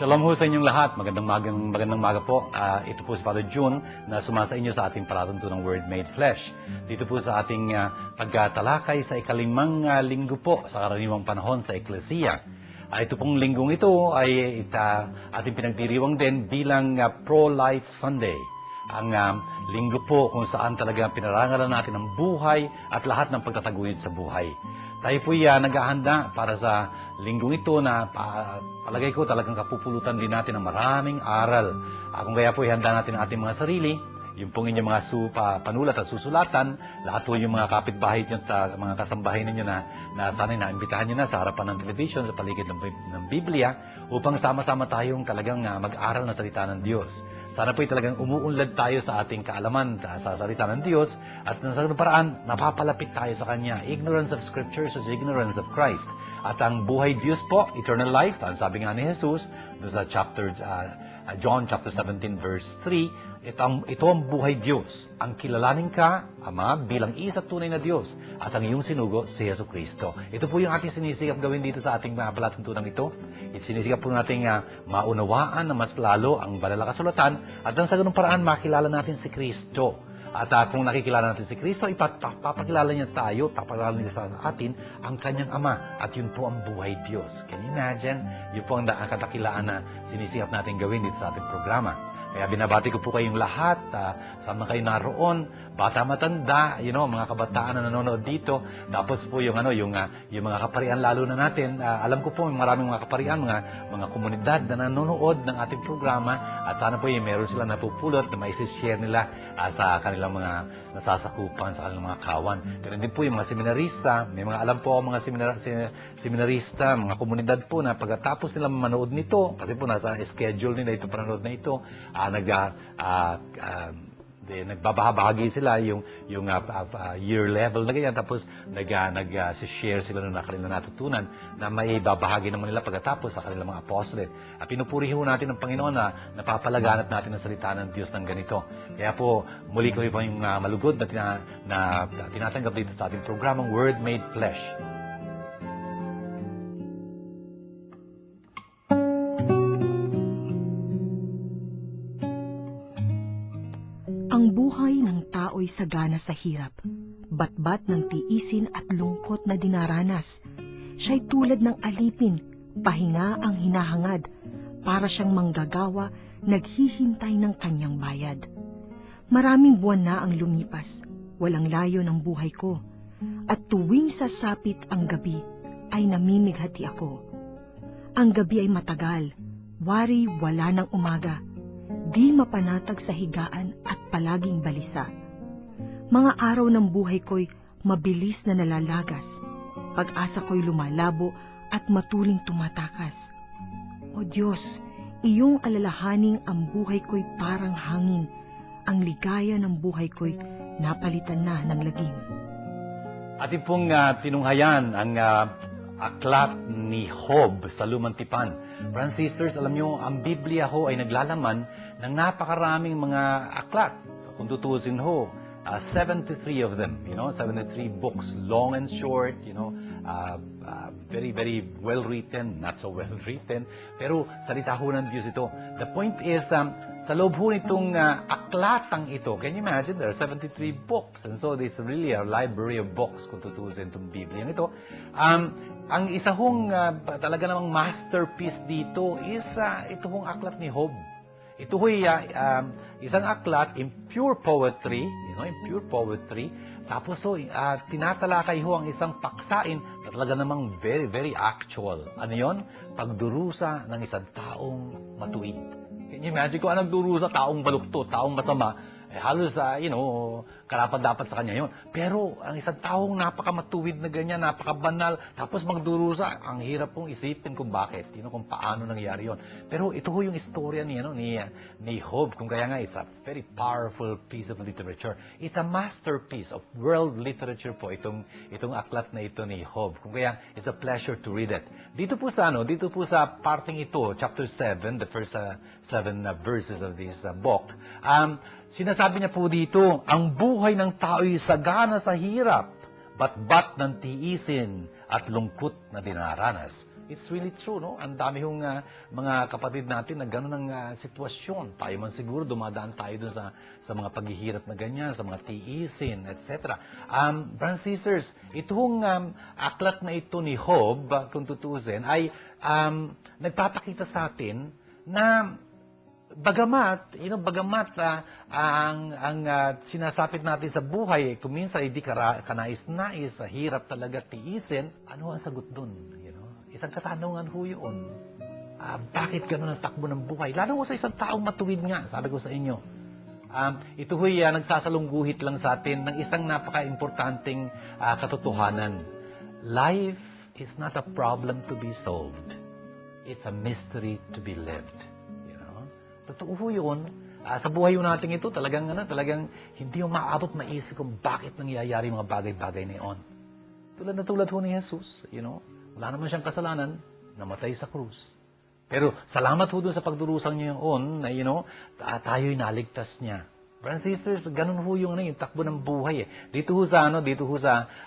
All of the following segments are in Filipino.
Shalom ho sa inyong lahat. Magandang maga po. Ito po si Father June na sumasa inyo sa ating palatuntunang Word Made Flesh. Dito po sa ating pagtalakay sa ikalimang linggo po sa karaniwang panahon sa Eklesiya. Ito pong linggong ito ay ating pinagdiriwang din bilang Pro-Life Sunday. Ang linggo po kung saan talaga pinarangalan natin ang buhay at lahat ng pagtataguyod sa buhay. Tayo po naghahanda para sa linggong ito na palagay ko talagang kapupulutan din natin ng maraming aral. Kung kaya po ihanda natin ang ating mga sarili, yung pong inyong mga panulat at susulatan, lahat po yung mga kapitbahay nyo at mga kasambahay ninyo na sana'y naimbitahan nyo na sa harapan ng television, sa paligid ng Biblia, upang sama-sama tayong talagang mag-aral ng salita ng Diyos. Sana po'y talagang umuunlad tayo sa ating kaalaman sa salita ng Diyos at sa paraan, napapalapit tayo sa Kanya. Ignorance of Scriptures is ignorance of Christ. At ang buhay Diyos po, eternal life, ang sabi nga ni Jesus, sa John chapter 17 verse 3, ito ang buhay Diyos. Ang kilalanin ka, Ama, bilang isa tunay na Diyos at ang iyong sinugo, si Yesu Cristo. Ito po yung ating sinisikap gawin dito sa ating palatuntunan ito. Sinisikap po natin maunawaan na mas lalo ang banal na kasulatan at sa ganung paraan makilala natin si Kristo. At kung nakikilala natin si Kristo, ipapakilala niya tayo, papakilala niya sa atin ang kanyang Ama. At yun po ang buhay Diyos. Can you imagine? Yun po ang katakilaan na sinisikap natin gawin dito sa ating programa. Kaya binabati ko po kayong lahat, sama kayo naroon, bata matanda, mga kabataan na nanonood dito. Tapos po yung mga kaparian lalo na natin. Alam ko po maraming mga kaparian, mga komunidad na nanonood ng ating programa at sana po meron sila napupulot na maisi-share nila sa kanilang mga nasasakupan, sa kanilang mga kawan. Ganun din po yung mga seminarista, may mga alam po mga seminarista, mga komunidad po na pagkatapos nila manood nito, kasi po nasa schedule nila ito panonood na ito, nagbabahabahagi sila yung year level na ganyan, tapos nag-share sila ng kanilang natutunan na may babahagi naman nila pagkatapos sa kanilang mga apostolate. Pinupuri ho natin ng Panginoon na napapalaganap natin ang salita ng Diyos ng ganito. Kaya po muli ko po yung malugod na tinatanggap dito sa ating programang Word Made Flesh. Ang buhay ng tao'y sagana sa hirap, batbat ng tiisin at lungkot na dinaranas. Siya'y tulad ng alipin, pahinga ang hinahangad, para siyang manggagawa, naghihintay ng kanyang bayad. Maraming buwan na ang lumipas, walang layo ng buhay ko, at tuwing sasapit ang gabi, ay namimighati ako. Ang gabi ay matagal, wari wala ng umaga, di mapanatag sa higaan at palaging balisa. Mga araw ng buhay ko'y mabilis na nalalagas. Pag-asa ko'y lumalabo at matuling tumatakas. O Diyos, iyong alalahaning ang buhay ko'y parang hangin. Ang ligaya ng buhay ko'y napalitan na ng lagim. Ating pong tinunghayan ang aklat ni Job sa Lumang Tipan. Brothers and sisters, alam nyo, ang Biblia ho ay naglalaman ng napakaraming mga aklat. Kung tutusin ho, 73 of them, 73 books, long and short, very, very well written, not so well written, pero salita ho ng Diyos ito. The point is, sa loob ho nitong aklatang ito, can you imagine, there are 73 books, and so it's really a library of books kung tutusin itong Biblia ito. Ang isa hong talaga namang masterpiece dito is ito hong aklat ni Job. Ito ho'y isang aklat in pure poetry, in pure poetry. Tapos tinatalakay ho ang isang paksain na talaga namang very, very actual. Ano yon? Pagdurusa ng isang taong matuwid. Can you imagine kung anong durusa, taong balukto, taong masama? Halos, karapat-dapat sa kanya yon. Pero ang isang taong napakamatuwid na ganyan, napakabanal, tapos magdurusa, ang hirap pong isipin kung bakit, kung paano nangyari yon. Pero ito ho yung istorya ni Job. Kung kaya nga, it's a very powerful piece of literature. It's a masterpiece of world literature po, itong aklat na ito ni Job. Kung kaya, it's a pleasure to read it. Dito po sa parting ito, chapter 7, the first 7 verses of this book, sinasabi niya po dito, ang buhay ng tao'y sagana sa hirap, batbat ng tiisin at lungkot na dinaranas. It's really true, no? Ang dami hong mga kapatid natin na gano'n ang sitwasyon. Tayo man siguro, dumadaan tayo dun sa mga paghihirap na ganyan, sa mga tiisin, etc. Brothers and sisters, itong aklat na ito ni Job, kung tutusin, ay nagpapakita sa atin na bagamat ang sinasapit natin sa buhay, kung minsan hindi kanais-nais, sa hirap talaga tiisin, ano ang sagot dun? Isang katanungan ho yun. Bakit gano'n ang takbo ng buhay? Lalo ko sa isang taong matuwid nga, sabi ko sa inyo. Ito ho'y nagsasalungguhit lang sa atin ng isang napaka-importanting katotohanan. Life is not a problem to be solved. It's a mystery to be lived. Totoo ho yun. Sa buhay natin ito, talagang hindi mo maaabot maisip kung bakit nangyayari mga bagay-bagay na yun. Tulad ho ni Jesus, wala naman siyang kasalanan, namatay sa krus. Pero salamat ho doon sa pagdurusang niya yun, na tayo'y naligtas niya. Brothers and sisters, ganun ho yung takbo ng buhay. Dito ho sa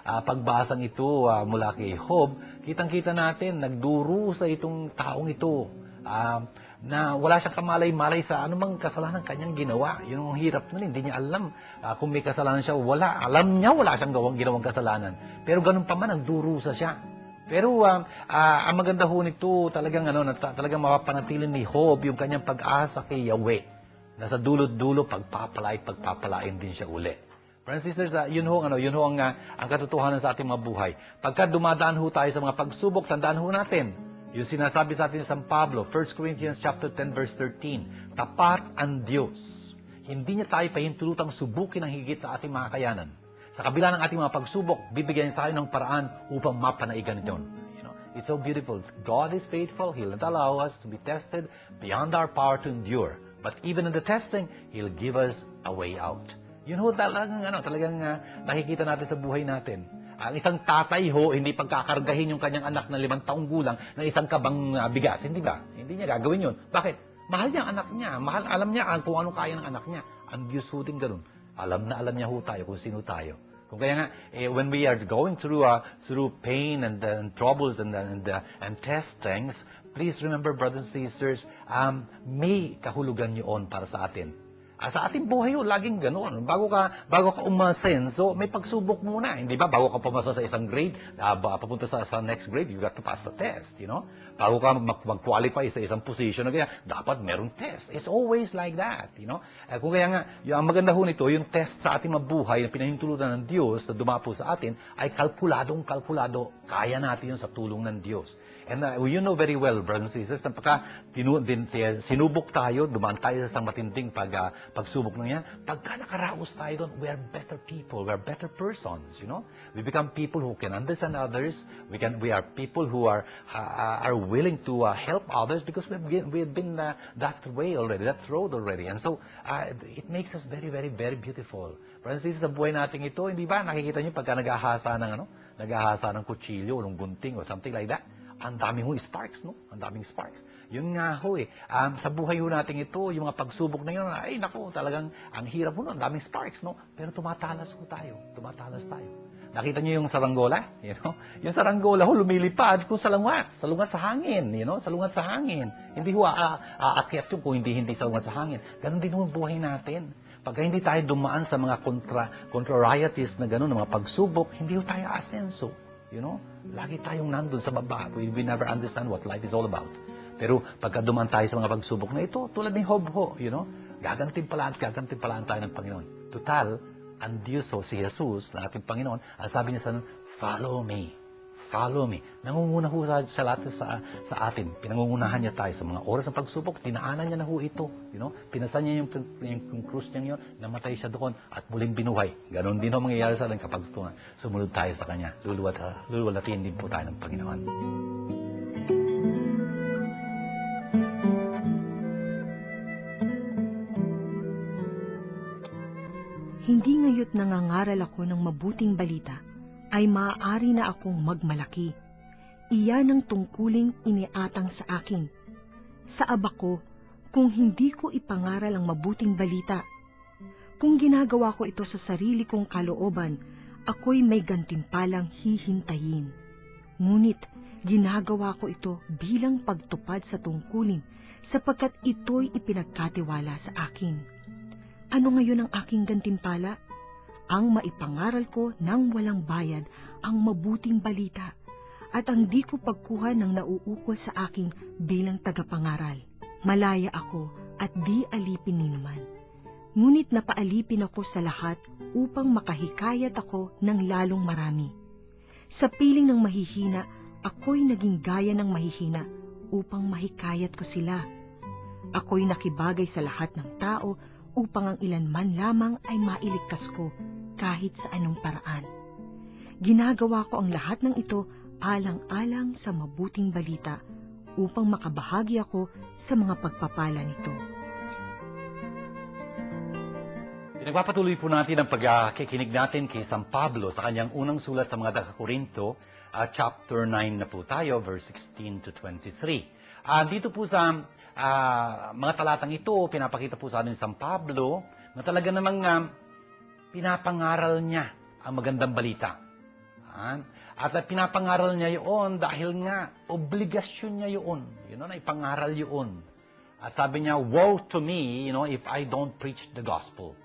pagbasang ito mula kay Job, kitang-kita natin, nagdurusa itong taong ito. Na wala siyang kamalay-malay sa anumang kasalanan kanyang ginawa. Yun ang hirap nun, hindi niya alam kung may kasalanan siya o wala. Alam niya wala siyang ginawang kasalanan. Pero ganun pa man, nagdurusa siya. Pero ang maganda ho nito, talagang mapapanatili ni Job yung kanyang pag-asa kay Yahweh. Nasa dulot-dulo, pagpapalain din siya uli. Brothers and sisters, yun ho ang katotohanan sa ating mga buhay. Pagka dumadaan ho tayo sa mga pagsubok, tandaan ho natin, yung sinasabi sa atin ni San Pablo, 1 Corinthians chapter 10 verse 13, tapat ang Diyos. Hindi niya tayo pahintulutang subukin ang higit sa ating mga kayanan. Sa kabila ng ating mga pagsubok, bibigyan tayo ng paraan upang mapanaigan ito. It's so beautiful. God is faithful. He'll not allow us to be tested beyond our power to endure. But even in the testing, He'll give us a way out. Yun ho talagang nakikita natin sa buhay natin. Ang isang tatay ho, hindi pagkakargahin yung kanyang anak na 5 taong gulang ng isang kabang bigas. Hindi ba? Hindi niya gagawin yun. Bakit? Mahal niya ang anak niya. Alam niya kung ano kaya ng anak niya. Ang Diyos ho din ganun. Alam niya ho tayo kung sino tayo. Kung kaya nga, when we are going through pain and troubles and testings, please remember, brothers and sisters, may kahulugan yun para sa atin. Sa ating buhay yun, laging ganoon. Bago ka umasenso, may pagsubok muna. Hindi ba? Bago ka pumasa sa isang grade, papunta sa next grade, you got to pass the test, Bago ka mag-qualify sa isang position, dapat merong test. It's always like that, Kung kaya nga, ang maganda ho nito, yung test sa ating mabuhay na pinahintulutan ng Diyos na dumapo sa atin, ay kalkulado. Kaya natin yun sa tulong ng Diyos. And you know very well, brothers and sisters, na sinubok tayo, dumaan tayo sa isang matinding pagsubok na yan, pagka nakaraos tayo doon, we are better people, we are better persons, We become people who can understand others, we are people who are willing to help others because we've been that way already, that road already. And so, it makes us very, very, very beautiful. Brothers and sisters, sa buhay natin ito, hindi ba, nakikita nyo pagka naghahasa ng kutsilyo, ng gunting, or something like that, ang daming sparks, Ang daming sparks. Yun nga ho sa buhay ho natin ito, yung mga pagsubok na yun, ay naku, talagang ang hirap ho, ang daming sparks, Pero tumatalas tayo. Nakita niyo yung saranggola? Yung saranggola ho, lumilipad kung salungat sa hangin, salungat sa hangin. Hindi ho aakyat yun kung hindi salungat sa hangin. Ganon din ho ang buhay natin. Pagka hindi tayo dumaan sa mga contrarieties na gano'n, mga pagsubok, hindi ho tayo asenso. Lagi tayong nandun sa baba. We never understand what life is all about. Pero pagka dumaan tayo sa mga pagsubok na ito, tulad ni Job ho, gagantimpalaan tayo ng Panginoon. Total, ang Diyos si Jesus, na ating Panginoon, ang sabi niya follow me. Follow me. Nangunguna ho sa lahat sa atin. Pinangungunahan niya tayo sa mga oras ng pagsubok. Tinaanan niya na ho ito. Pinasan niya yung krus niya yun. Namatay siya doon at muling binuhay. Ganon din ho mangyayari sa atin kapag sumunod tayo sa Kanya. Luluwalatin din po tayo ng Panginoon. Hindi ngayo't nangangaral ako ng mabuting balita, ay maaari na akong magmalaki. Iyan ang tungkuling iniatang sa akin. Sa aba ko, kung hindi ko ipangaral ang mabuting balita. Kung ginagawa ko ito sa sarili kong kalooban, ako'y may gantimpalang hihintayin. Ngunit, Ginagawa ko ito bilang pagtupad sa tungkulin sapagkat ito'y ipinagkatiwala sa akin. Ano ngayon ang aking gantimpala? Ang maipangaral ko ng walang bayad ang mabuting balita at ang di ko pagkuha ng nauukol sa akin bilang tagapangaral. Malaya ako at di alipin ninuman. Ngunit napaalipin ako sa lahat upang makahikayat ako ng lalong marami. Sa piling ng mahihina, ako'y naging gaya ng mahihina upang mahikayat ko sila. Ako'y nakibagay sa lahat ng tao upang ang ilan man lamang ay mailigtas ko kahit sa anong paraan. Ginagawa ko ang lahat ng ito alang-alang sa mabuting balita upang makabahagi ako sa mga pagpapala nito. Nagpapatuloy po natin ang pagkikinig natin kay San Pablo sa kanyang unang sulat sa mga taga-Korinto, chapter 9 na po tayo, verse 16 to 23. Dito po sa mga talatang ito, pinapakita po sa atin San Pablo na talaga namang pinapangaral niya ang magandang balita. At pinapangaral niya yun dahil nga obligasyon niya yun. Na ipangaral yun. At sabi niya, woe to me, if I don't preach the gospel.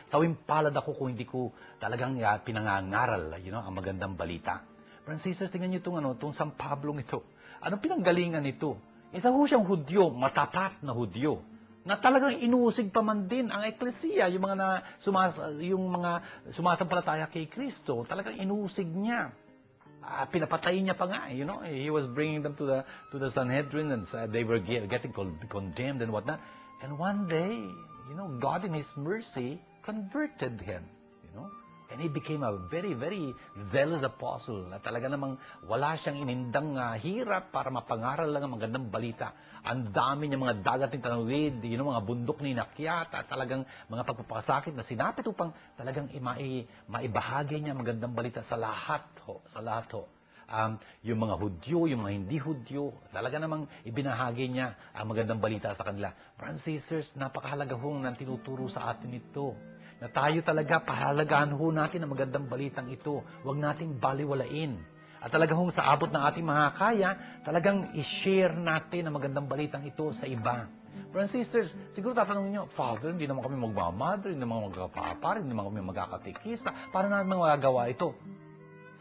Sawimpalad ako kung hindi ko talagang pinangangaral, ang magandang balita. Franciscus, tingnan niyo itong San Pablong ito. Anong pinanggalingan nito? Isa ho siyang Hudyo, matapat na Hudyo, na talagang inuusig pa man din ang eklesiya, yung mga sumasampalataya kay Kristo, talagang inuusig niya. Pinapatay niya pa nga, he was bringing them to the Sanhedrin and they were getting condemned and whatnot. And one day, God in His mercy converted him, and he became a very, very zealous apostle. Na talaga namang wala siyang inindang hirap para mapangaral lang ang magandang balita. Ang dami niya mga dagating tanawid, mga bundok ni inakyat, at talagang mga pagpapakasakit na sinapit upang talagang maibahagi niya magandang balita sa lahat ho. Yung mga Hudyo, yung mga hindi Hudyo, talaga namang ibinahagi niya ang magandang balita sa kanila. Francisers, napakahalaga hong nang tinuturo sa atin ito. Na tayo talaga, pahalagahan ho natin ang magandang balitang ito. Huwag nating baliwalain. At talagang sa abot ng ating makakaya, talagang i-share natin ang magandang balitang ito sa iba. Brothers and sisters, siguro tatanungin nyo, Father, hindi naman kami magmamadre, hindi naman magkapapar, hindi naman kami magkakatikista. Paano natin magagawa ito?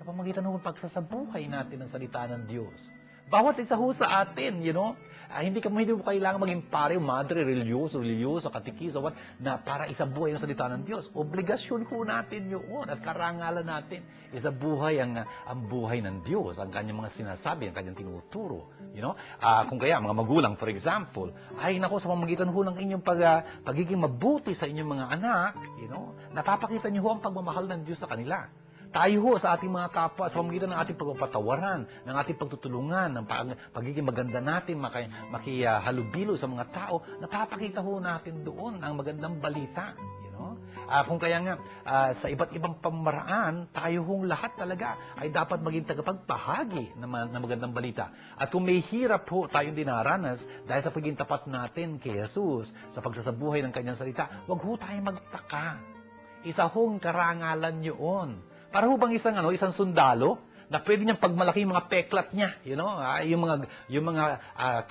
Sa pamagitan ng pagsasabuhay natin ng salita ng Diyos. Bawat isa ho sa atin, hindi mo kailangan maging pare, madre, religyoso, katikiso, na para isabuhay ang salita ng Diyos. Obligasyon ho natin yun at karangalan natin. Isabuhay ang buhay ng Diyos, ang kanyang mga sinasabi, ang kanyang tinuturo. Kung kaya, mga magulang, for example, ay nako, sa pamagitan ho ng inyong pagiging mabuti sa inyong mga anak, napapakita niyo ho ang pagmamahal ng Diyos sa kanila. Tayo ho sa ating mga kapwa, sa pamamagitan ng ating pagpapatawaran, ng ating pagtutulungan, ng pagiging maganda natin, makihalubilo sa mga tao, napapakita ho natin doon ang magandang balita. Kung kaya nga, sa iba't ibang pamaraan, tayo hong lahat talaga ay dapat maging tagapagbahagi ng magandang balita. At kung may hirap ho tayong dinaranas dahil sa pagiging tapat natin kay Jesus, sa pagsasabuhay ng kanyang salita, wag ho tayong magtaka. Isa hong karangalan yun. Para ho bang isang sundalo na pwede niyang pagmalaki yung mga peklat niya, yung mga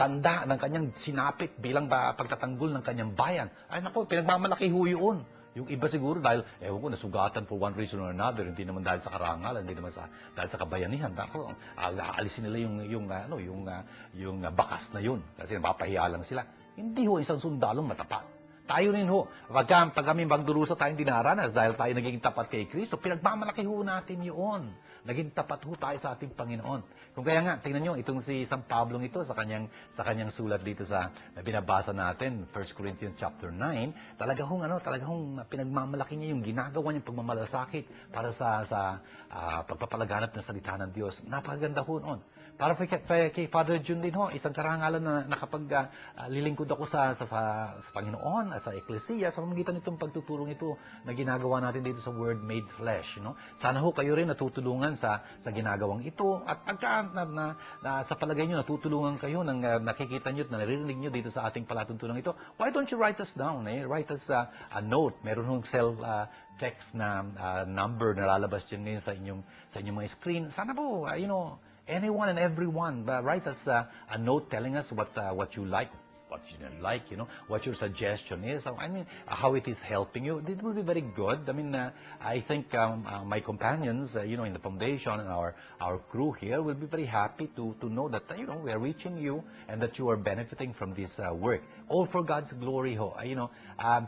tanda ng kanyang sinapit bilang pagtatanggol ng kanyang bayan. Ay nako, pinagmamalaki ho yun. Yung iba siguro dahil, nasugatan for one reason or another, hindi naman dahil sa karangalan, hindi naman dahil sa kabayanihan. Nako, alisin nila yung bakas na yun kasi napapahiya lang sila. Hindi ho isang sundalong matapat. Tayo rin ho, pag kami magdurusa tayong dinaranas dahil tayo naging tapat kay Kristo, pinagmamalaki ho natin yun. Naging tapat ho tayo sa ating Panginoon. Kung kaya nga, tingnan nyo, itong si San Pablong ito sa kanyang sulat dito na binabasa natin, 1 Corinthians chapter 9, talagang pinagmamalaki niya yung ginagawa niyang pagmamalasakit para sa pagpapalaganap ng salita ng Diyos. Napakaganda ho noon. Para kay Father June din ho, isang karangalan na kapag lilingkod ako sa Panginoon, sa Eklesiya, sa pamamagitan nitong pagtutulong ito na ginagawa natin dito sa Word Made Flesh. Sana ho kayo rin natutulungan sa ginagawang ito. At pagka sa palagay nyo, natutulungan kayo ng nakikita nyo at naririnig nyo dito sa ating palatuntunan ito, why don't you write us down? Write us a note. Meron hong text na number na lalabas dyan ngayon sa inyong mga screen. Sana po, anyone and everyone, write us a note telling us what you like, what you don't like, what your suggestion is. I mean, how it is helping you. It will be very good. I mean, I think my companions, in the foundation and our crew here will be very happy to know that, we are reaching you and that you are benefiting from this work. All for God's glory ho.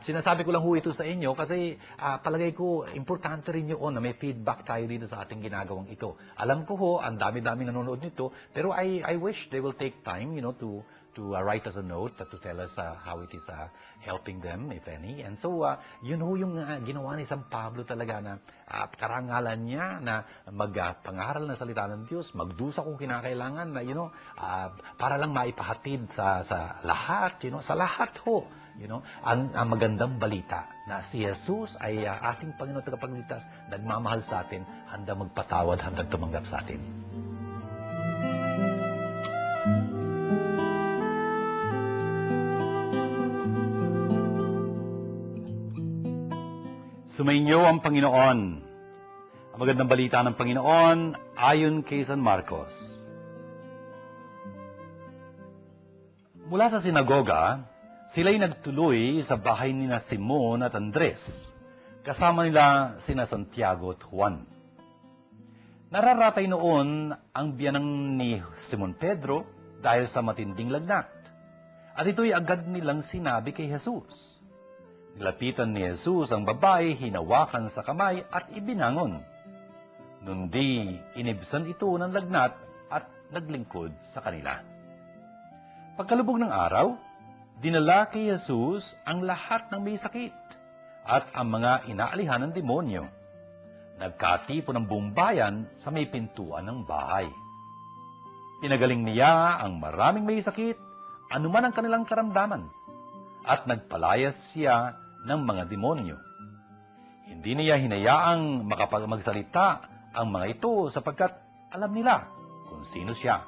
Sinasabi ko lang ho ito sa inyo kasi palagay ko importante rin yun na may feedback tayo dito sa ating ginagawang ito. Alam ko ho, ang dami-dami nanonood nito, pero I wish they will take time, to write us a note to tell us how it is helping them, if any. And so, yun ho yung ginawa ni San Pablo talaga na karangalan niya na magpangaral ng salita ng Diyos, magdusa kung kinakailangan na, para lang maipahatid sa lahat, sa lahat ho. Ang magandang balita na si Jesus ay ating Panginoon at tagapagligtas, nagmamahal sa atin, handang magpatawad, handang tumanggap sa atin. Sumainyo ang Panginoon. Ang magandang balita ng Panginoon ayon kay San Marcos. Mula sa sinagoga, sila'y nagtuloy sa bahay nina Simon at Andres. Kasama nila sina Santiago at Juan. Nararatay noon ang biyanang ni Simon Pedro dahil sa matinding lagnat. At ito'y agad nilang sinabi kay Jesus. Nilapitan ni Jesus ang babae, hinawakan sa kamay at ibinangon. Nundi, inibsan ito ng lagnat at naglingkod sa kanila. Pagkalubog ng araw, dinala kay Jesus ang lahat ng may sakit at ang mga inaalihan ng demonyo. Nagkatipon ng buong bayan sa may pintuan ng bahay. Pinagaling niya ang maraming may sakit, anuman ang kanilang karamdaman, at nagpalayas siya ng mga demonyo. Hindi niya hinayaang makapagsalita ang mga ito sapagkat alam nila kung sino siya.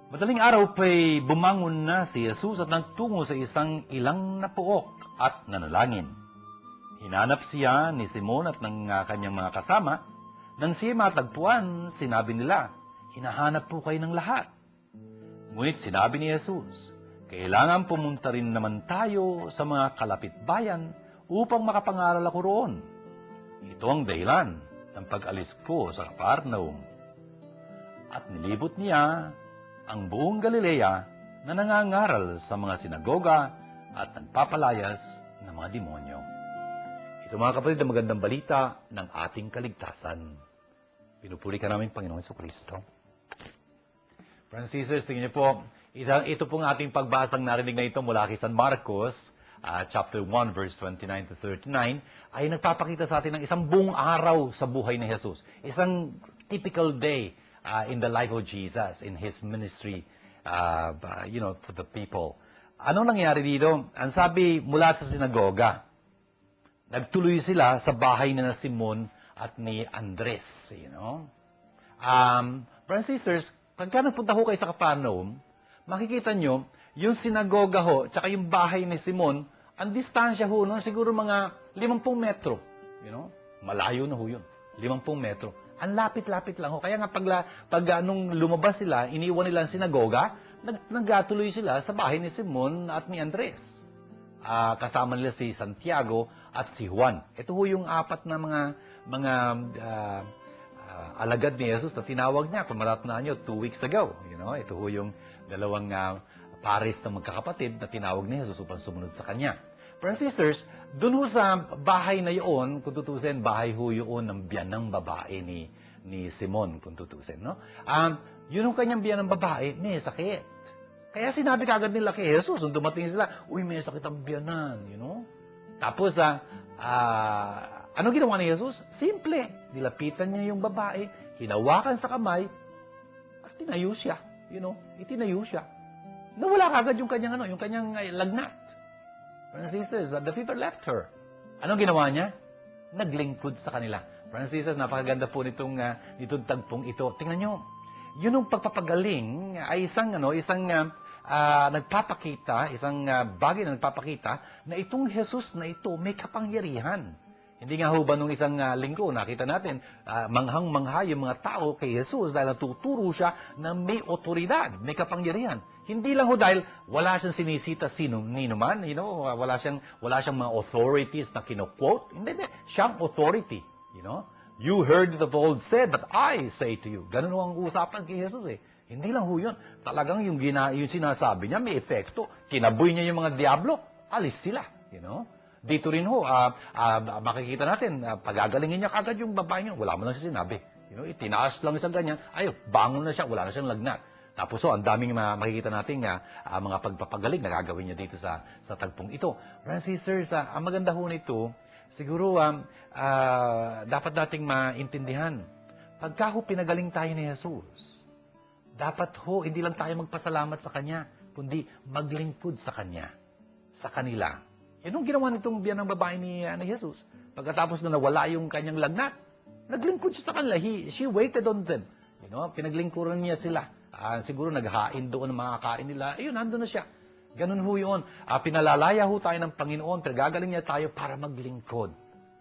Madaling araw pa'y bumangon na si Jesus at nagtungo sa isang ilang na puok at nanalangin. Hinanap siya ni Simon at ng kanyang mga kasama. Nang siya matagpuan, sinabi nila, "Hinahanap po kayo ng lahat." Ngunit sinabi ni Jesus, "Kailangan pumunta rin naman tayo sa mga kalapit bayan upang makapangaral ako roon. Ito ang dahilan ng pag-alis ko sa Capernaum." At nilibot niya ang buong Galilea na nangangaral sa mga sinagoga at nagpapalayas ng mga demonyo. Ito mga kapatid, ang magandang balita ng ating kaligtasan. Pinupuri ka namin, Panginoong Jesucristo. Friends and sisters, tingnan niyo po, ito pong ating pagbasang narinig na ito mula kay San Marcos, chapter 1, verse 29 to 39, ay nagpapakita sa atin ng isang buong araw sa buhay ni Jesus. Isang typical day in the life of Jesus, in His ministry, for the people. Anong nangyari dito? Ang sabi mula sa sinagoga, nagtuloy sila sa bahay ni Simon at ni Andres. Brothers and sisters, pagka nagpunta ho kayo sa Capernaum, makikita nyo, yung sinagoga ho, tsaka yung bahay ni Simon, ang distansya ho, siguro mga 50 metro. Malayo na ho yun. 50 metro. Ang lapit-lapit lang ho. Kaya nga pag nung lumabas sila, iniwan nila ang sinagoga, nagatuloy sila sa bahay ni Simon at ni Andres. Kasama nila si Santiago at si Juan. Ito ho yung apat na mga alagad ni Jesus na tinawag niya. Kung matatandaan nyo, 2 weeks ago. Ito ho yung dalawang pares na magkakapatid na tinawag ni Jesus upang sumunod sa kanya. Friends and sisters, dun ho sa bahay na yun, kung tutusin, bahay ho yun ng biyanang babae ni Simon, kung tutusin. Yun ang kanyang biyanang babae, may sakit. Kaya sinabi kagad nila kay Jesus, nung dumating sila, "Uy, may sakit ang biyanan." Tapos, ano ginawa ni Jesus? Simple. Nilapitan niya yung babae, hinawakan sa kamay, at tinayo siya. Itinayo siya. Nawala kagad yung kanyang lagnat. Friends and sisters, the fever left her. Anong ginawa niya? Naglingkod sa kanila. Friends and sisters, napakaganda po nitong tagpong ito. Tingnan nyo, yun yung pagpapagaling ay isang nagpapakita, isang bagay na nagpapakita na itong Jesus na ito may kapangyarihan. Hindi nga ho ba nung isang linggo, nakita natin, manghang-mangha yung mga tao kay Jesus dahil natuturo siya na may otoridad, may kapangyarihan. Hindi lang ho dahil wala siyang sinisita nino man, wala siyang mga authorities na kino-quote. Hindi, siyang authority, You heard it of old said, but I say to you. Ganun ho ang usapan kay Jesus eh. Hindi lang ho yun. Talagang yung sinasabi niya may epekto. Kinaboy niya yung mga diablo, alis sila, Dito rin ho, makikita natin, pagagalingin niya kagad yung babae niya, wala mo lang siya sinabi. Itinaas lang isang ganyan, bangon na siya, wala na siyang lagnat. Tapos ang daming makikita natin mga pagpapagaling na gagawin niya dito sa tagpong ito. Brothers and sisters, ang maganda ho nito, siguro dapat nating maintindihan, pagka ho pinagaling tayo ni Jesus, dapat ho hindi lang tayo magpasalamat sa Kanya, kundi maglingkod sa Kanya, sa kanila. Yan ang ginawa nitong biyan ng babae ni Jesus. Pagkatapos na nawala yung kanyang lagnat, naglingkod siya sa kanila. She waited on them. Pinaglingkuran niya sila. Siguro naghain doon ng mga kain nila. Ayun, nandun na siya. Ganun ho yun. Pinalalaya ho tayo ng Panginoon, pinagagaling niya tayo para maglingkod.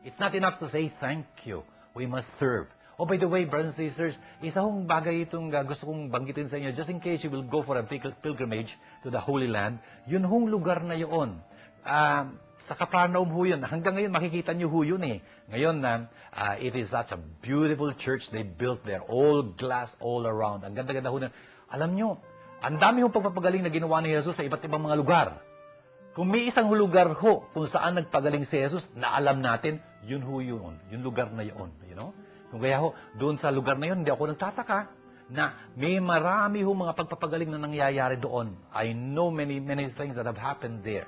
It's not enough to say thank you. We must serve. Oh, by the way, brothers and sisters, isa hong bagay itong gusto kong banggitin sa inyo, just in case you will go for a pilgrimage to the Holy Land, yun hong lugar na yun. Sa Capernaum ho yun. Hanggang ngayon, makikita nyo ho yun eh. Ngayon, it is such a beautiful church they built there. All glass all around. Ang ganda-ganda ho na. Alam nyo, ang dami hong pagpapagaling na ginawa ni Jesus sa iba't ibang mga lugar. Kung may isang lugar ho kung saan nagpagaling si Jesus, na alam natin, yun ho yun. Yung lugar na yun. Kung kaya ho, doon sa lugar na yun, hindi ako nagtataka na may marami ho mga pagpapagaling na nangyayari doon. I know many things that have happened there.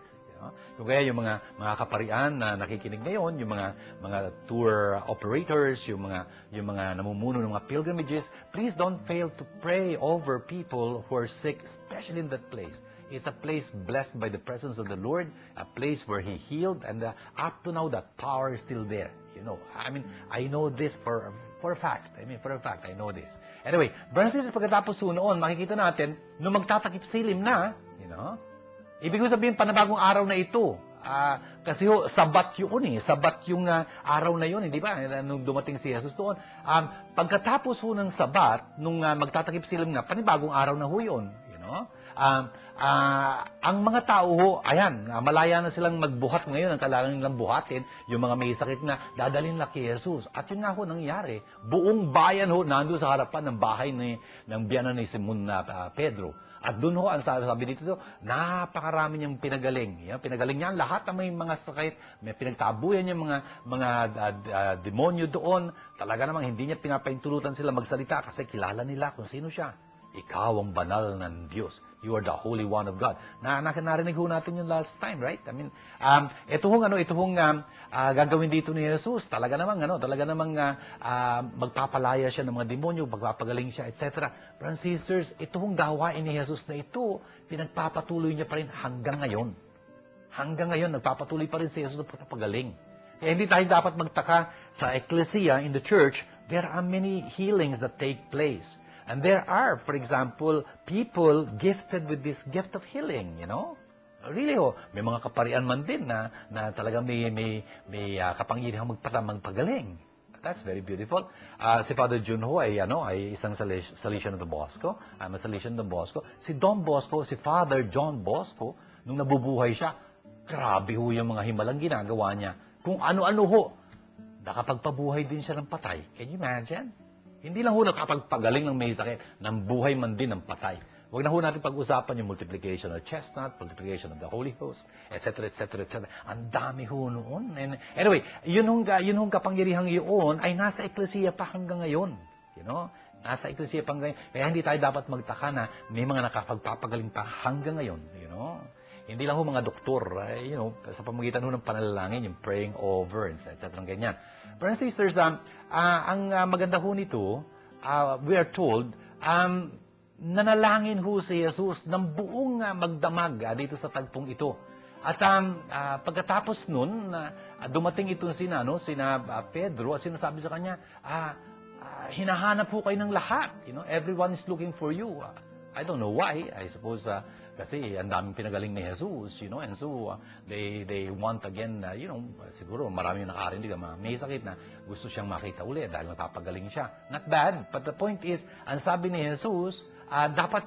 Kung kaya yung mga kaparian na nakikinig ngayon, yung mga tour operators, yung mga namumuno ng mga pilgrimages, please don't fail to pray over people who are sick, especially in that place. It's a place blessed by the presence of the Lord, a place where He healed, and up to now, that power is still there. I know this for a fact. For a fact, I know this. Anyway, brothers and sisters, pagkatapos noon, makikita natin, nung magtatakip silim na, ibig sabihin, panabagong araw na ito. Kasi sabat yun eh. Sabat yung araw na yun, hindi ba? Nung dumating si Jesus doon. Pagkatapos ng sabat, nung magtatakip silim na, panibagong araw na ho yun. Ang mga tao ayan, malaya na silang magbuhat ngayon. Ang kailangan nilang buhatin, yung mga may sakit na dadalhin na kay Jesus. At yun nga nangyari. Buong bayan nando sa harapan ng bahay ng biyanan ni Simon na Pedro. At doon ang sabi dito, napakarami niyang pinagaling. Pinagaling niya lahat ng may mga sakit, may pinagtabuyan niya mga demonyo doon. Talaga namang hindi niya pinapaintulutan sila magsalita kasi kilala nila kung sino siya. Ikaw ang banal ng Diyos. You are the Holy One of God. Narinig ho natin yun last time, right? Ito hong gagawin dito ni Jesus. Talaga namang magpapalaya siya ng mga demonyo, magpapagaling siya, etc. Brothers and sisters, ito hong gawain ni Jesus na ito, pinagpapatuloy niya pa rin hanggang ngayon. Hanggang ngayon, nagpapatuloy pa rin si Jesus na pagpapagaling. Kaya hindi tayo dapat magtaka sa ecclesia, in the church, there are many healings that take place. And there are, for example, people gifted with this gift of healing, Really may mga kaparian man din na talagang may kapangyarihang magpagaling. That's very beautiful. Si Father Jun ay isang Salesian of the Bosco. I'm a Salesian of the Bosco. Si Don Bosco, si Father John Bosco, nung nabubuhay siya, grabe yung mga himalang ginagawa niya. Kung ano-ano nakapagpabuhay din siya ng patay. Can you imagine? Hindi lang nakapagpagaling ng may sakit, ng buhay man din ng patay. Huwag na natin pag-usapan yung multiplication of chestnut, multiplication of the Holy Ghost, etc., etc., etc. Ang dami noon. Anyway, yun hong kapangyarihang yun ay nasa eklesiya pa hanggang ngayon. Nasa eklesiya pa hanggang ngayon. Kaya hindi tayo dapat magtaka na may mga nakapagpapagaling pa hanggang ngayon. Hindi lang mga doktor, sa pamagitan ng panalangin, yung praying over, etc. Ganyan. Brothers and sisters, ang maganda nito, we are told, nanalangin si Jesus ng buong magdamag dito sa tagpong ito. At pagkatapos nun, dumating itong sina Pedro at sinasabi sa kanya, hinahanap kayo ng lahat. Everyone is looking for you. I don't know why. I suppose Kasi ang daming pinagaling ni Jesus, and so they want again, siguro marami yung nakarinig, may sakit na gusto siyang makita uli dahil napapagaling siya. Not bad, but the point is, ang sabi ni Jesus, dapat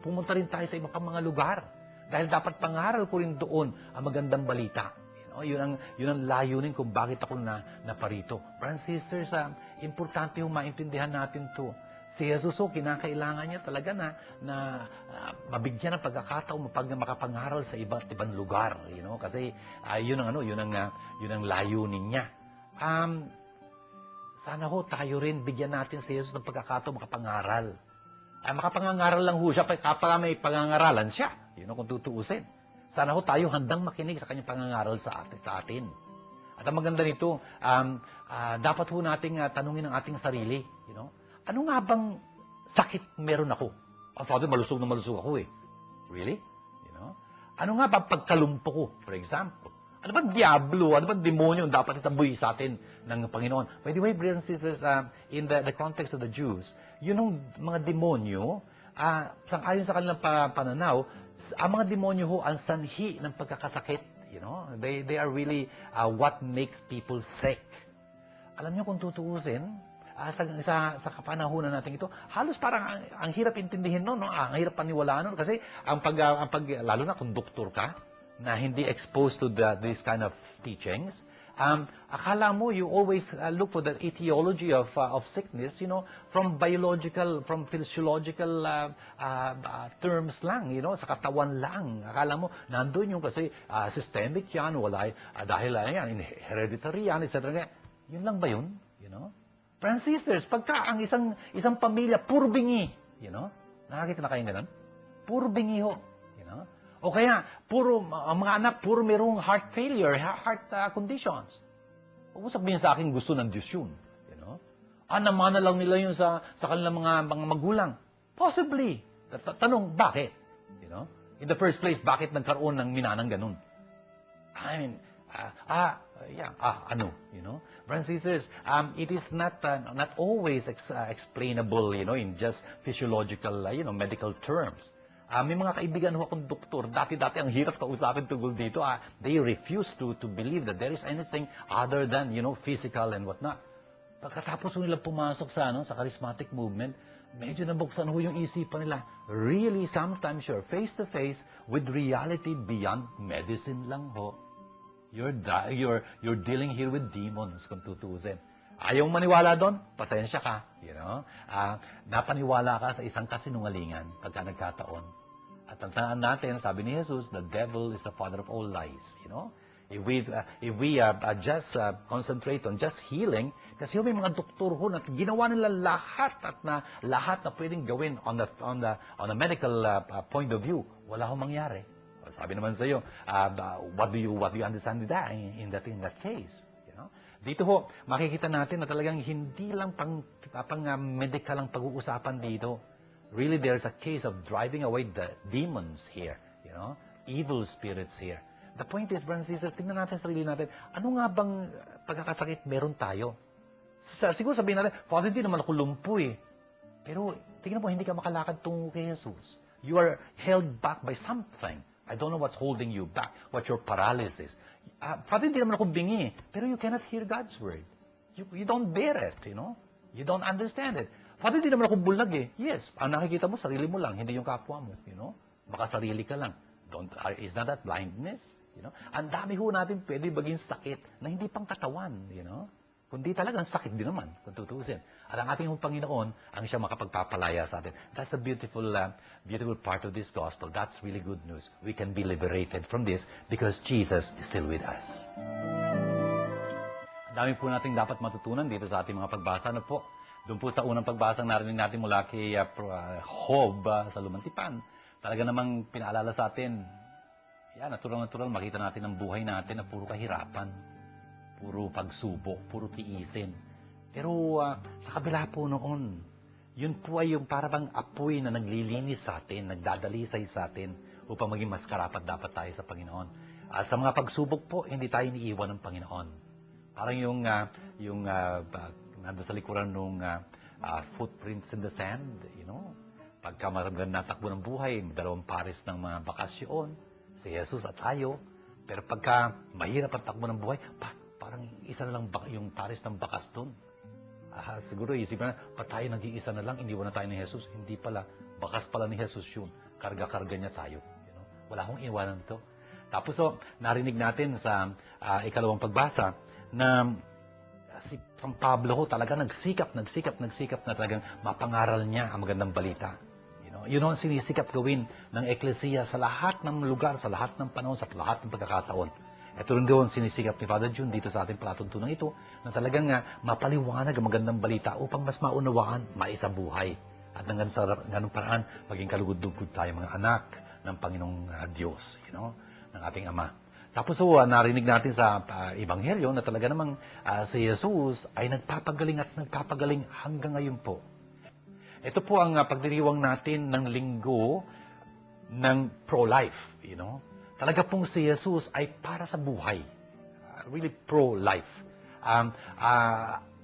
pumunta rin tayo sa iba pang mga lugar. Dahil dapat pangaral ko rin doon ang magandang balita. Yun ang layunin kung bakit ako naparito. Brothers and sisters, importante yung maintindihan natin to. Si Jesus, kinakailangan niya talaga na mabigyan ng pagkakataon makapangaral sa iba't ibang lugar, kasi yun ang layunin niya. Sana tayo rin bigyan natin si Jesus ng pagkakataon makapangaral. Makapangaral lang siya kapag may pangangaralan siya, kung tutuusin. Sana tayo handang makinig sa kanyang pangangaral sa atin. At ang maganda nito, dapat nating tanungin ang ating sarili, ano nga bang sakit meron ako? Father, malusog na malusog ako eh. Really? Ano nga bang pagkalumpo ko, for example? Ano bang diablo, ano bang demonyo ang dapat itaboy sa atin ng Panginoon? By the way, brothers and sisters, in the context of the Jews, yung mga demonyo, ayon sa kanilang pananaw, ang mga demonyo ang sanhi ng pagkakasakit. They are really what makes people sick. Alam niyo kung tutuusin, sa kapanahunan natin ito, halos parang ang hirap intindihin no? Ang hirap paniwalaan nun. Kasi lalo na kung doktor ka, na hindi exposed to this kind of teachings, akala mo, you always look for the etiology of sickness, from biological, from physiological terms lang, sa katawan lang. Akala mo, nandun yung kasi systemic yan, dahil yan, hereditary yan, etc. Yun lang ba yun? Brothers and sisters, pagka ang isang pamilya, puro bingi, nakakita na kayong ganun? Puro bingi ho, O kaya, ang mga anak, puro merong heart failure, heart conditions. Huwag mo sabihin sa akin, gusto ng Diyos yun. Namana lang nila yun sa kanilang mga magulang. Possibly. Tanong, bakit? In the first place, bakit nagkaroon ng minanang ganun? I mean, Brothers and sisters, it is not always explainable, in just physiological, medical terms. May mga kaibigan ho akong doktor, dati-dati ang hirap kausapin tungkol dito. They refuse to believe that there is anything other than, physical and whatnot. Pagkatapos nila pumasok sa charismatic movement, medyo nabuksan ho yung isipan nila. Really, sometimes you're face-to-face with reality beyond medicine lang ho. You're dealing here with demons, kung tutusin. Ayaw maniwala doon, pasensya ka. Napaniwala ka sa isang kasinungalingan pagka nagkataon. At tandaan natin, sabi ni Jesus, the devil is the father of all lies. If we just concentrate on just healing, kasi may mga doktor ho na ginawa nila lahat na pwedeng gawin on the medical point of view, wala ho mangyari. Sabi naman sa iyo, what do you understand with that in that case? Dito ho, makikita natin na talagang hindi lang pang medical ang pag-uusapan dito. Really, there's a case of driving away the demons here, evil spirits here. The point is, brothers and sisters, tingnan natin sa sarili natin, ano nga bang pagkakasakit meron tayo? Siguro sabihin natin, Father, hindi naman ako lumpo eh. Pero tingnan mo, hindi ka makalakad tungo kay Jesus. You are held back by something. I don't know what's holding you back, what's your paralysis. Father, hindi naman ako bingi, pero you cannot hear God's word. You don't bear it, You don't understand it. Father, hindi naman ako bulag eh. Yes, ang nakikita mo, sarili mo lang, hindi yung kapwa mo, Baka sarili ka lang. Is not that blindness? Ang dami ho natin pwede maging sakit na hindi pang katawan, Kundi talagang sakit din naman, kung tutusin. At ang ating Panginoon, ang siya makapagpapalaya sa atin. That's a beautiful part of this gospel. That's really good news. We can be liberated from this because Jesus is still with us. Ang dami po nating dapat matutunan dito sa ating mga pagbasa. Doon po sa unang pagbasa narinig natin mula kay Job sa Lumantipan. Talaga namang pinaalala sa atin, natural, makita natin ang buhay natin na puro kahirapan. Puro pagsubok, puro tiisin. Pero sa kabila po noon, yun po ay yung parang apoy na naglilinis sa atin, nagdadalisay sa atin upang maging mas karapat dapat tayo sa Panginoon. At sa mga pagsubok po, hindi tayo iniiwan ng Panginoon. Parang yung nandun sa likuran ng footprints in the sand, Pagka maganda takbo ng buhay, dalawang pares ng mga bakasyon, si Jesus at tayo. Pero pagka mahirap ang takbo ng buhay, parang isa na lang yung pares ng bakas doon. Siguro isipin na, tayo nag-iisa na lang, iniwan na tayo ni Jesus. Hindi pala, bakas pala ni Jesus yun. Karga-karga niya tayo. Wala akong iwanan to. Tapos narinig natin sa ikalawang pagbasa na si San Pablo talaga nagsikap na talagang mapangaral niya ang magandang balita. Yun ang sinisikap gawin ng Eklesiya sa lahat ng lugar, sa lahat ng panahon, sa lahat ng pagkakataon. Ito rin daw ang sinisikap ni Father June dito sa ating palatuntunan ito na talagang mapaliwanag ang magandang balita upang mas maunawaan, maisabuhay. At ng ganun paraan, maging kalugod-lugod tayo mga anak ng Panginoong Diyos, ng ating Ama. Tapos narinig natin sa Ebanghelyo na talaga namang si Jesus ay nagpapagaling at nagpapagaling hanggang ngayon po. Ito po ang pagdiriwang natin ng linggo ng pro-life. Talaga pong si Jesus ay para sa buhay. Really pro-life.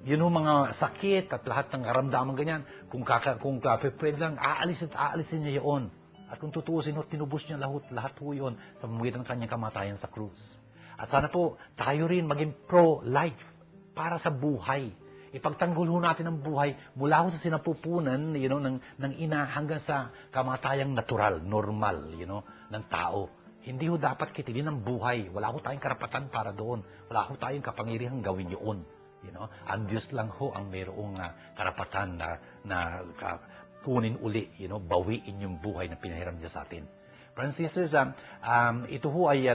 Yun mga sakit at lahat ng karamdaman ganyan, kung pwede lang, aalisin niya yun. At kung tutuusin, tinubos niya lahat po yun sa pamamagitan ng kanyang kamatayan sa krus. At sana po, tayo rin maging pro-life, para sa buhay. Ipagtanggol ho natin ang buhay mula ho sa sinapupunan ng ina hanggang sa kamatayang natural, normal, ng tao. Hindi ho dapat kitilin ang buhay. Wala ho tayong karapatan para doon. Wala ho tayong kapangyarihang gawin yun. Ang Diyos lang ho ang mayroong karapatan na kunin uli, bawiin yung buhay na pinahiram niya sa atin. Friends and sisters, ito ho ay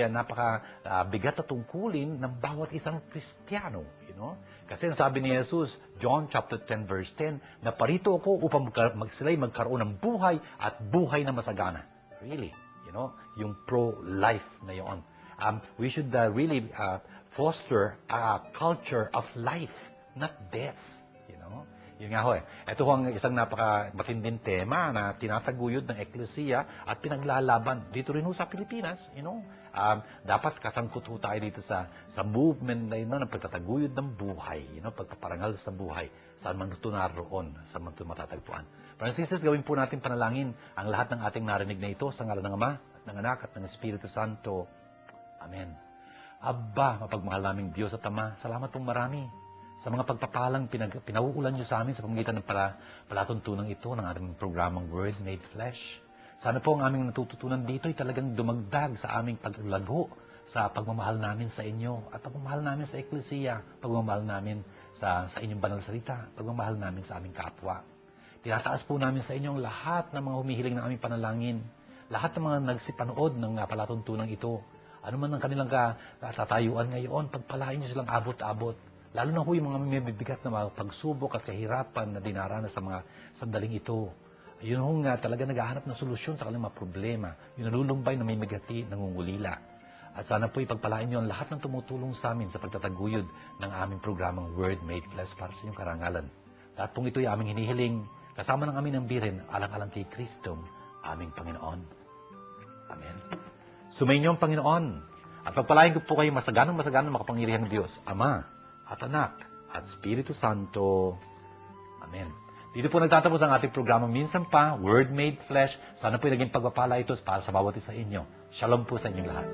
napaka bigat na tungkulin ng bawat isang Kristiyano, Kasi ang sabi ni Jesus, John chapter 10 verse 10, na parito ako upang sila'y magkaroon ng buhay at buhay na masagana. Really, yung pro-life na yon. We should really foster a culture of life, not death, Yun nga ho Ito ho ang isang napaka-matinding tema na tinataguyod ng Eklesiya at pinaglalaban dito rin ho sa Pilipinas, Dapat kasangkot ho tayo dito sa movement na ng pagtataguyod ng buhay, pagpaparangal sa buhay, saan man ito naroon, saan man ito matatagpuan. Francis, gawin po natin panalangin ang lahat ng ating narinig na ito sa ngalan ng Ama, at ng Anak, at ng Espiritu Santo. Amen. Aba, mapagmahal naming Diyos at Ama, salamat pong marami sa mga pagpapalang pinauulan niyo sa amin sa pamamagitan ng palatuntunan ito ng ating programang Word Made Flesh. Sana po ang aming natututunan dito ay talagang dumagdag sa aming paglago sa pagmamahal namin sa inyo at pagmamahal namin sa Eklesiya, pagmamahal namin sa inyong banal salita, pagmamahal namin sa aming kapwa. Tinataas po namin sa inyo ang lahat ng mga humihiling ng aming panalangin, lahat ng mga nagsipanood ng palatuntunan ito. Ano man ang kanilang katatayuan ngayon, pagpalain niyo silang abot-abot. Lalo na ho yung mga mabibigat na mga pagsubok at kahirapan na dinaranas sa mga sandaling ito. Yun ho nga talaga naghahanap ng solusyon sa kanilang mga problema. Yung nalulumbay na may migati, nangungulila. At sana po ipagpalain niyo ang lahat ng tumutulong sa amin sa pagtataguyod ng aming programang Word Made Flesh para sa inyong karangalan. Lahat pong ito'y aming hinihiling, kasama ng aming ng birin, alang-alang kay Kristong, aming Panginoon. Amen. Sumainyo ang Panginoon, at pagpalain ko po kayo masaganang makapangyarihang Diyos, Ama, at Anak, at Espiritu Santo. Amen. Dito po nagtatapos ang ating programa minsan pa, Word Made Flesh. Sana po naging pagpapala ito para sa bawat isa inyo. Shalom po sa inyong lahat.